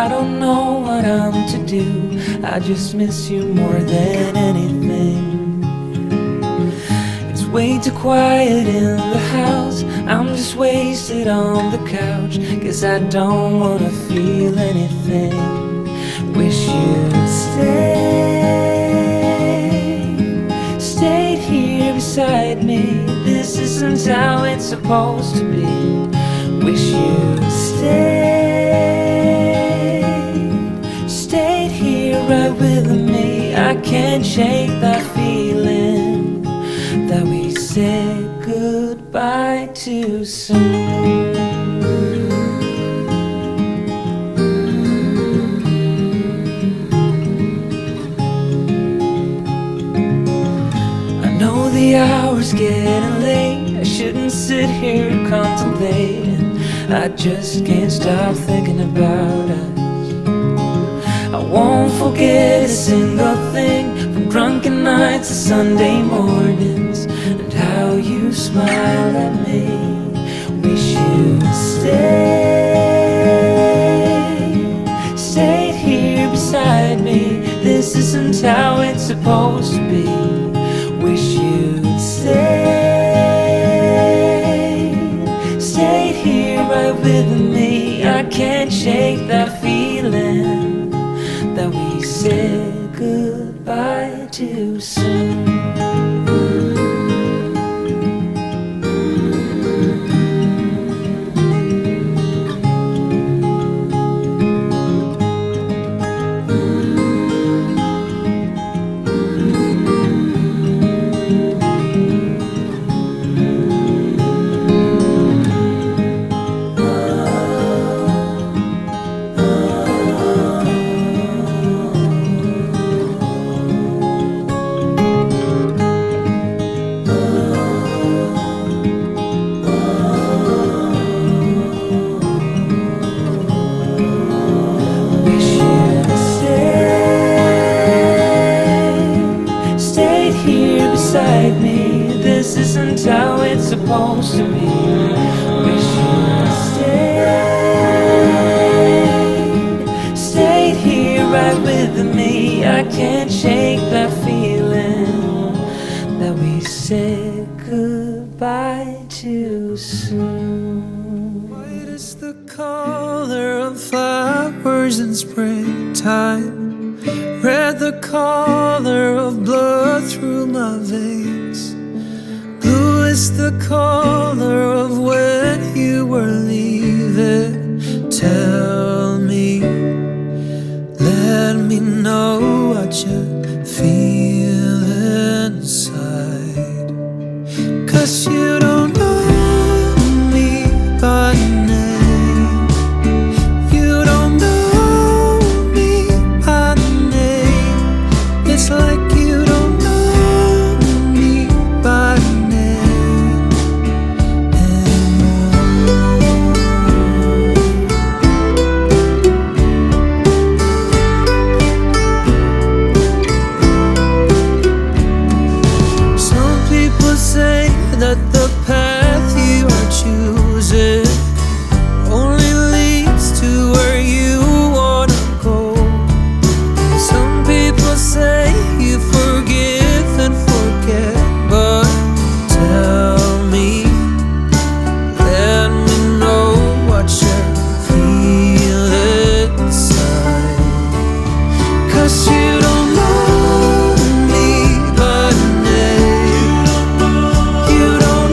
I don't know what I'm to do. I just miss you more than anything. It's way too quiet in the house. I'm just wasted on the couch, 'cause I don't wanna feel anything. Wish you'd stayed here beside me. This isn't how it's supposed to be. Wish you'd stayed here right with me. I can't shake that feeling that we said goodbye too soon. The hour's getting late. I shouldn't sit here contemplating. I just can't stop thinking about us. I won't forget a single thing, from drunken nights to Sunday mornings, and how you smile at me. Wish you'd stayed here beside me. This isn't how it's supposed to be. Wish you'd stayed here right with me. I can't shake that feeling that we said goodbye too soon. Beside me, this isn't how it's supposed to be. Wish you'd stayed here right with me. I can't shake that feeling that we said goodbye too soon. White is the color of flowers in springtime, red the color of blood through my veins, blue is the color of when you were leaving. Tell me, let me know what you feel inside, 'cause you don't know me by name. You don't know me by name. It's like you don't know me by name anymore. Some people say that the path you are choosing only leads to where you wanna go. Some people say you forgive and forget, but tell me, let me know what you feel inside, 'cause you don't know me by name. You don't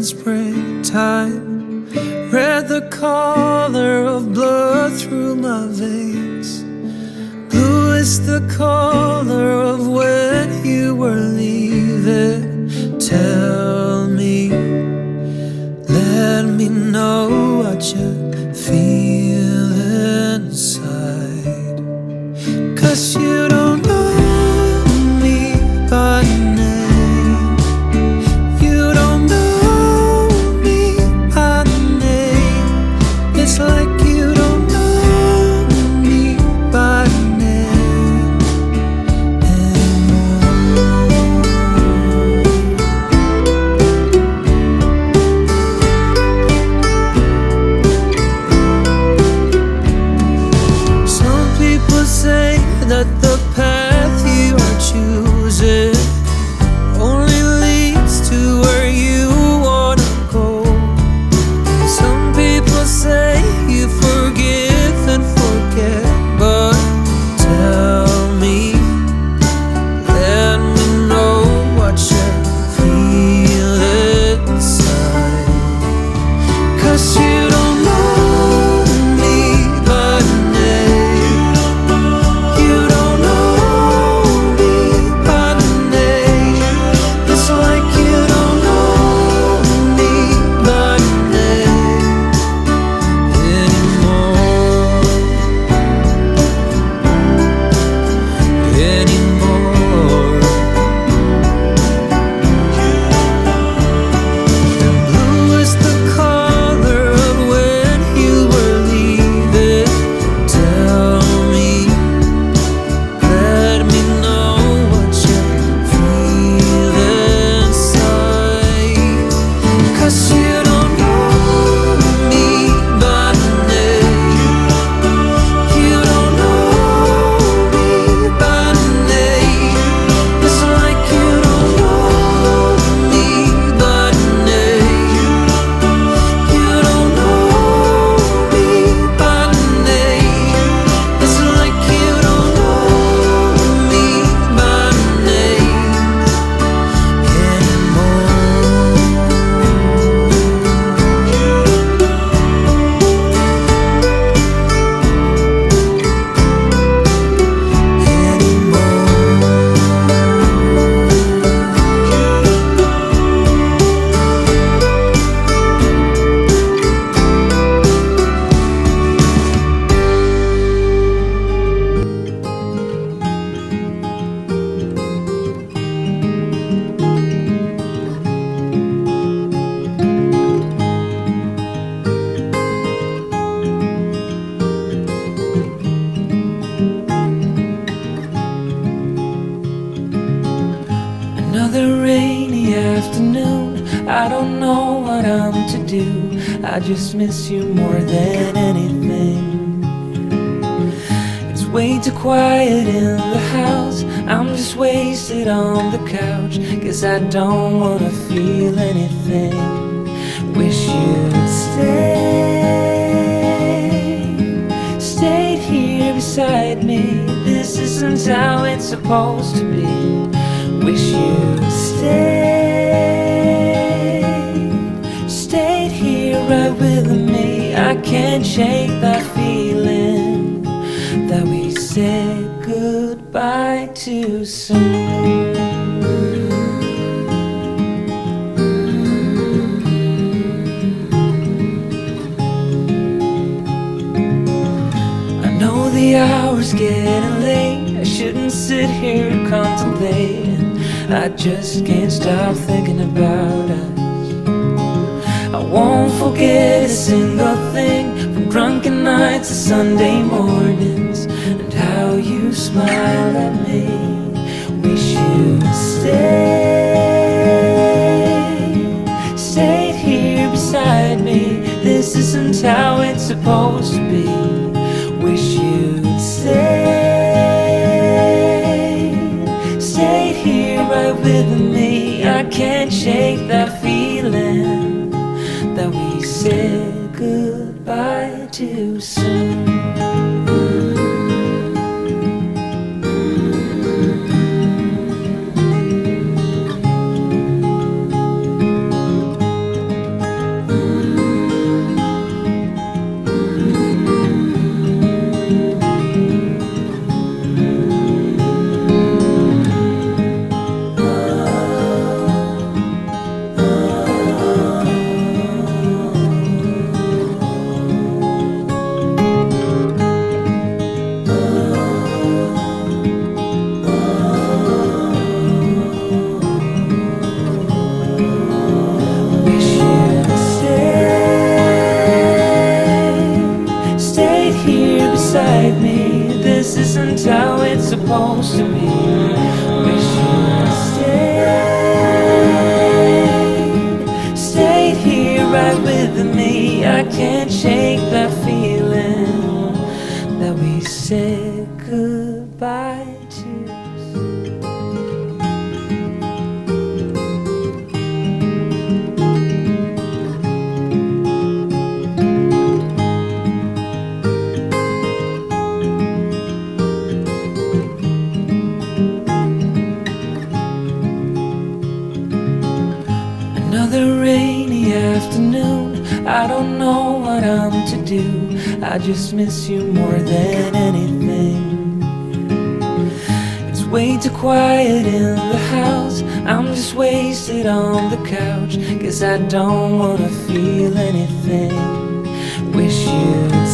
springtime. Red the color of blood through my veins. Blue is the color of when you were leaving. Tell me, let me know what you feel inside. 'Cause you don't know me by name. You don't know me by name. It's like you don't know me by name anymore. Some people say that the path you are choosing only leads to where you wanna go. Some people say you forgive and forget, but tell me, let me know what you feel inside. 'Cause you don't know me by name. You don't know me by name. It's like you don't know me by name anymore. And blue is the color of when you were leaving. Tell me, let me know what you feel inside. 'Cause you don't know me by name. You don't know me by name. It's like you don't know me by name. You don't know me by name. It's like you don't know me by name Another rainy afternoon, I don't know what I'm to do. I just miss you more than anything. It's way too quiet in the house. I'm just wasted on the couch, 'cause I don't wanna feel anything. Wish you'd stayed here beside me. This isn't how it's supposed to be. Wish you'd stayed here right with me. I can't shake that feeling that we said goodbye too soon. I know the hour's getting late. I shouldn't sit here contemplating. I just can't stop thinking about us. I won't forget a single thing, from drunken nights to Sunday mornings, and how you smile at me. Wish you'd stayed here beside me. This isn't how it's supposed to be. Wish you'd stayed here right with me. I can't shake that feeling that we said goodbye too soon. I don't know what I'm to do. I just miss you more than anything. It's way too quiet in the house. I'm just wasted on the couch, 'cause I don't wanna feel anything. Wish you'd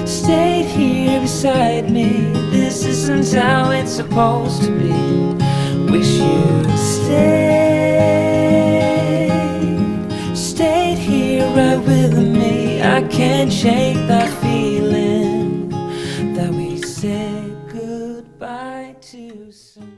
stayed here beside me. This isn't how it's supposed to be. Wish you'd stayed here right with me. I can't shake that feeling that we said goodbye too soon.